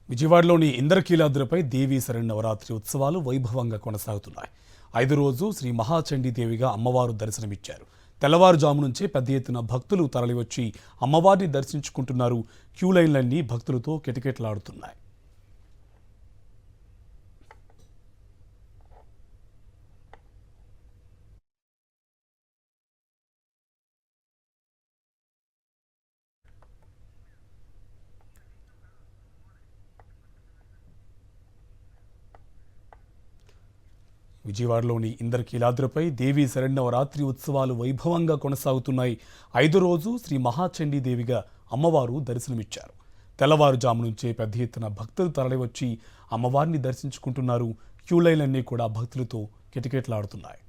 విజయవాడలోని ఇంద్రకీలాద్రిపై దేవీ శరన్నవరాత్రి ఉత్సవాలు వైభవంగా కొనసాగుతున్నాయి. 5 రోజు శ్రీ మహాచండీదేవిగా అమ్మవారు దర్శనమిచ్చారు. తెల్లవారుజాము నుంచే పెద్ద ఎత్తున భక్తులు తరలివచ్చి అమ్మవారిని దర్శించుకుంటున్నారు. క్యూ లైన్లన్నీ భక్తులతో కిటకిటలాడుతున్నాయి. విజయవాడలోని ఇంద్రకీలాద్రిపై దేవీ శరన్నవరాత్రి ఉత్సవాలు వైభవంగా కొనసాగుతున్నాయి. 5 రోజు శ్రీ మహాచండీదేవిగా అమ్మవారు దర్శనమిచ్చారు. తెల్లవారుజాము నుంచే పెద్ద ఎత్తున భక్తులు తరలివచ్చి అమ్మవారిని దర్శించుకుంటున్నారు. క్యూ లైన్లన్నీ కూడా భక్తులతో కిటకిటలాడుతున్నాయి.